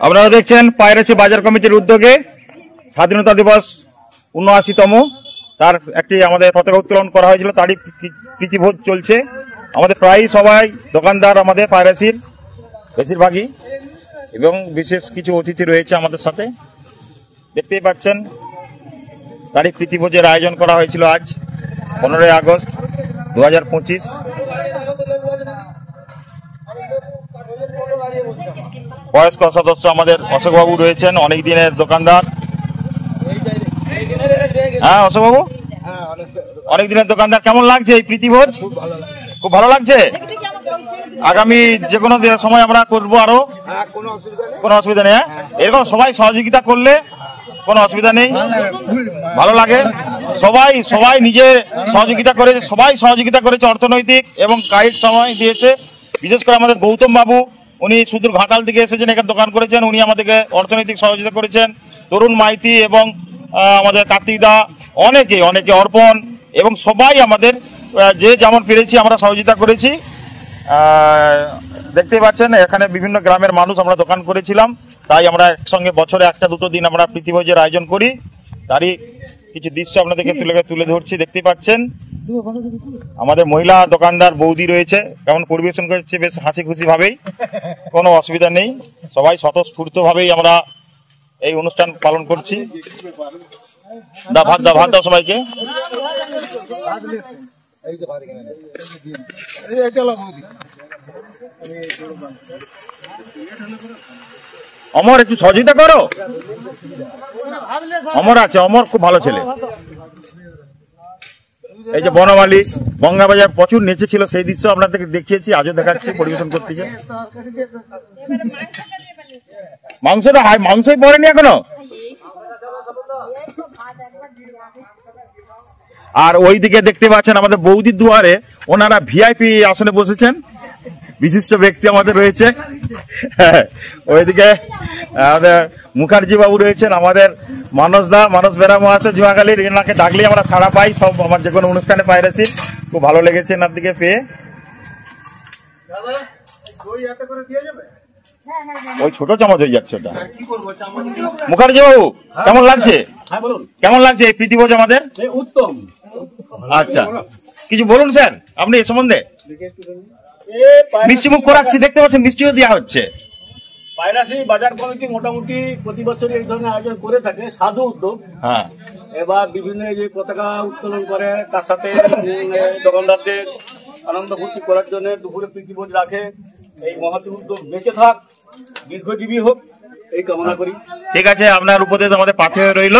আপনারা দেখছেন পায়রাশি বাজার কমিটির উদ্যোগে স্বাধীনতা দিবস ৭৯তম তার একটি আমাদের পতাকা উত্তোলন করা হয়েছিল, তারই প্রীতিভোজ চলছে। আমাদের প্রায় সবাই দোকানদার আমাদের পায়রাশির বেশিরভাগই, এবং বিশেষ কিছু অতিথি রয়েছে আমাদের সাথে, দেখতেই পাচ্ছেন। তারই প্রীতিভোজের আয়োজন করা হয়েছিল আজ 15ই আগস্ট 2025। বয়স্ক সদস্য আমাদের অশোকবাবু রয়েছেন, অনেক দিনের দোকানদার। হ্যাঁ অশোকবাবু, অনেক দিনের দোকানদার। কেমন লাগছে এই প্রীতিভোজ? খুব ভালো লাগছে। আগামী যে কোনো সময় আমরা করবো, আরো কোনো অসুবিধা নেই। এরকম সবাই সহযোগিতা করলে কোনো অসুবিধা নেই, ভালো লাগে। সবাই নিজে সহযোগিতা করেছে, অর্থনৈতিক এবং কায়িক সময় দিয়েছে। বিশেষ করে আমাদের গৌতম বাবু, উনি সুদূর ঘাটাল থেকে এসেছেন, এখানে দোকান করেছেন, উনি আমাদেরকে অর্থনৈতিক সহযোগিতা করেছেন। তরুণ মাইতি এবং আমাদের কার্তিক দা, অনেকে অর্পণ, এবং সবাই আমাদের যে যেমন পেরেছি আমরা সহযোগিতা করেছি। দেখতেই পাচ্ছেন এখানে বিভিন্ন গ্রামের মানুষ আমরা দোকান করেছিলাম, তাই আমরা একসঙ্গে বছরে একটা দুটো দিন আমরা প্রীতিভোজের আয়োজন করি। তারই কিছু দৃশ্য আপনাদেরকে তুলে ধরছি। দেখতেই পাচ্ছেন আমাদের মহিলা দোকানদার বৌদি রয়েছে, কেমন পরিবেশন করছে, বেশ হাসি খুশি ভাবেই, কোনো অসুবিধা নেই। সবাই স্বতঃস্ফূর্ত ভাবেই আমরা এই অনুষ্ঠান পালন করছি। ভাত দাও সবাইকে। অমর একটু সহযোগিতা করো। অমর আছে, অমর খুব ভালো ছেলে। এই যে বনমালী গঙ্গাবাজার প্রচুর নেচেছিল, সেই দৃশ্য আপনাদেরকে দেখিয়েছি, আজও দেখাচ্ছি, পরিবেশন করতে। মাংসই পড়েনি এখনো। আর ওইদিকে দেখতে পাচ্ছেন আমাদের বৌদির দুয়ারে ওনারা ভিআইপি আসনে বসেছেন, বিশিষ্ট ব্যক্তি আমাদের রয়েছে। ওইদিকে আমাদের মুখার্জি বাবু রয়েছেন, আমাদের মানস বেরা মহাশয় জুয়াখালীর, এনাকে ডাকলেই আমরা সাড়া পাই সব, আমার যে কোনো অনুষ্ঠানে পাইরেছি। খুব ভালো লেগেছে এনার দিকে পেয়ে। ওই ছোট চামচ হয়ে যাচ্ছে ওটা। মুখার্জি বাবু কেমন লাগছে? কেমন লাগছে এই প্রীতিভোজ আমাদের? উত্তম। আচ্ছা, কিছু বলুন স্যার আপনি এ সম্বন্ধে। মিষ্টি মুখ করাচ্ছি, দেখতে পাচ্ছেন মিষ্টিও দেওয়া হচ্ছে। পায়রাশি বাজার কমিটি মোটামুটি প্রতি বছর এই ধরনের আয়োজন করে থাকে, সাধু উদ্যোগ। হ্যাঁ, এবার বিভিন্ন যে পতাকা উত্তোলন করে, তার সাথে দোকানদারদের আনন্দ ফুর্তি করার জন্য দুপুরে প্রীতিভোজ রাখে। এই মহৎ উদ্যোগ বেঁচে থাক, দীর্ঘজীবী হোক, এই কামনা করি। ঠিক আছে, আপনার উপদেশ আমাদের পাথে রইল।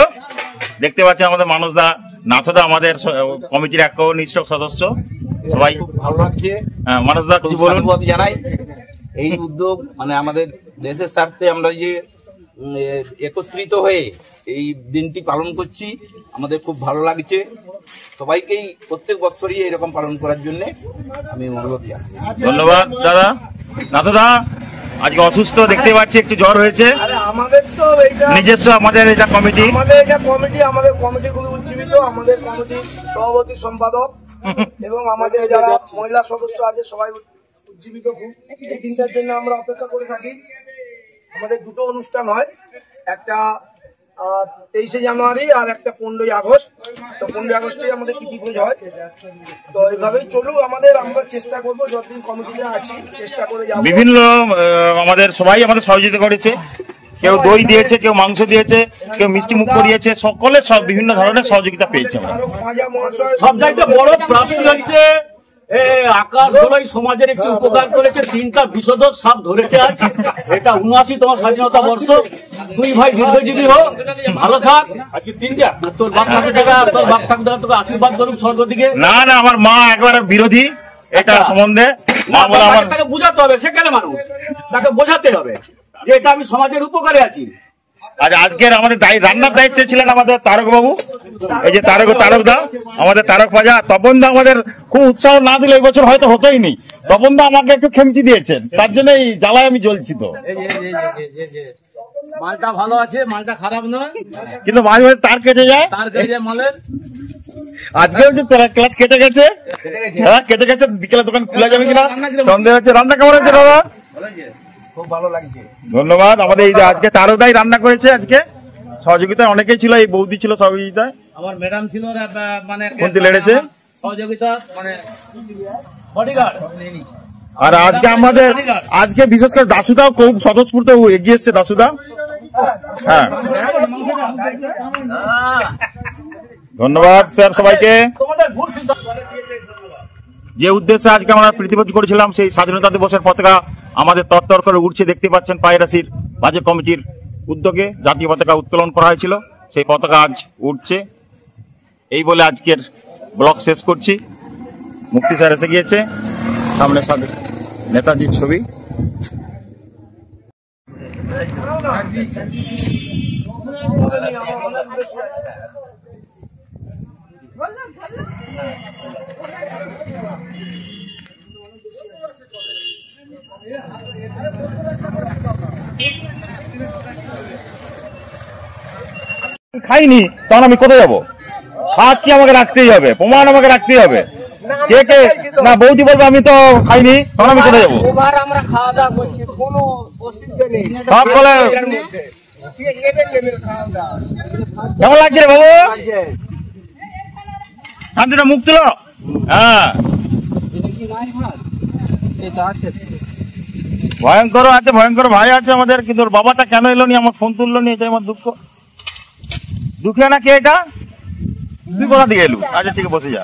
দেখতে পাচ্ছেন আমাদের মানুষদা, নাথদা আমাদের কমিটির এক নিষ্ঠ সদস্য। সবাই খুব ভালো লাগছে। মানুষদা কিছু বলুন। জানাই এই উদ্যোগ মানে আমাদের দেশের স্বার্থে আমরা যে একত্রিত হয়ে এই দিনটি পালন করছি, আমাদের খুব ভালো লাগছে। সবাইকেই প্রত্যেক বছরই এরকম পালন করার জন্য আমি অনুরোধ জানাই। ধন্যবাদ দাদা। নাথদা আজকে অসুস্থ, দেখতে পাচ্ছি একটু জ্বর হয়েছে। আমাদের তো নিজস্ব আমাদের এটা কমিটি, আমাদের কমিটি খুবই উজ্জীবিত। আমাদের কমিটির সভাপতি, সম্পাদক এবং আমাদের যারা মহিলা সদস্য আছে সবাই উজ্জীবিত। খুব এই দিনটার জন্য আমরা অপেক্ষা করে থাকি। আমাদের দুটো অনুষ্ঠান হয়, একটা 23শে জানুয়ারি আর একটা 15ই আগস্ট। তো 15ই আগস্টে আমাদের প্রীতিভোজ হয়। তো এইভাবেই চলুক আমাদের, আমরা চেষ্টা করবো যতদিন কমিটিতে আছি চেষ্টা করে যাবো। বিভিন্ন আমাদের সবাই আমাদের সহযোগিতা করেছে, কেউ দই দিয়েছে, কেউ মাংস দিয়েছে, কেউ মিষ্টি মুখ করিয়েছে, সকলে সব বিভিন্ন ধরনের সহযোগিতা পেয়েছে। সবচাইতে বড় প্রাপ্তি হচ্ছে আকাশ ধরাই সমাজের একটি উপকার করেছে, 3টা বিষধর সাপ ধরেছে আজ। এটা ৭৯তম স্বাধীনতা বর্ষ। দুই ভাই দীর্ঘজীবী হোক, ভালো থাক। আজকে 3টা তোর বাপ ঠাকুর তোকে আশীর্বাদ করুক স্বর্গ দিকে। না, আমার মা একবার বিরোধী এটা সম্বন্ধে। তাকে বোঝাতে হবে, সে কেন মানুষ, তাকে বোঝাতে হবে যে এটা আমি সমাজের উপকারে আছি। আজকের আমাদের রান্নার দায়িত্বে ছিলেন আমাদের তারক বাবু। এই যে তারক দা, আমাদের তারক ভাজা। তপন দা আমাদের খুব উৎসাহ না দিলে এই বছর হয়তো হতোই নি। তপন দা আমাকে একটু খেমচি দিয়েছেন, তার জন্য এই জ্বালায় আমি জ্বলছি। তো মালটা ভালো আছে, মালটা খারাপ নয়, কিন্তু মাঝে মাঝে তার কেটে যায় মালের। আজকেও যে ক্লাচ কেটে গেছে, বিকেলে দোকান খোলা যাবে কিনা সন্দেহ হচ্ছে। রান্না কেমন হচ্ছে দাদা? খুব ভালো লাগছে। ধন্যবাদ। আমাদের এই যে আজকে তারদাই রান্না করেছে, আজকে সহযোগিতায় অনেকেই ছিল, এই বৌদি ছিল সহযোগিতায়, আমার ম্যাডাম ছিল মানে কোনটি লেড়েছে সহযোগিতা মানে বডিগার্ড। আর আজকে আমাদের আজকে বিশেষ করে দাসুদাও খুব স্বতঃস্ফূর্ত এগিয়ে এসছে। দাসুদা, হ্যাঁ ধন্যবাদ স্যার সবাইকে। তোমাদের ভুল সিদ্ধান্ত। যে উদ্দেশ্যে আজকে আমরা প্রীতিভোজ করেছিলাম, সেই স্বাধীনতা দিবসের পতাকা আমাদের তরতর করে উঠছে দেখতে পাচ্ছেন। পায়রাশির বাজে কমিটির উদ্যোগে জাতীয় পতাকা উত্তোলন করা হয়েছিল, সেই পতাকা আজ উঠছে। এই বলে আজকের ব্লগ শেষ করছি। মুক্তি স্যার এসে গিয়েছে, সামনে সাথে নেতাজির ছবি। খাইনি তখন আমি কোথায় যাবো? হাত কি আমাকে রাখতেই হবে, প্রমাণ আমাকে রাখতেই হবে। কে কে না বৌদি বলবো আমি তো খাইনি, তখন আমি কোথায় যাবো? এবার আমরা খাওয়া দাওয়া করছি, কোনো অসুবিধা নেই। সব বলে কেমন লাগছে রে বাবু? শান্তিটা মুখ তুলো। হ্যাঁ ভয়ঙ্কর আছে, ভয়ঙ্কর ভাই আছে আমাদের, কিন্তু ওর বাবাটা কেন এলো নি, আমার ফোন তুললো নি, এটাই আমার দুঃখ। দুঃখে না কে এটা? তুই কোথা দিয়ে এলু? আচ্ছা ঠিক আছে, বসে যা।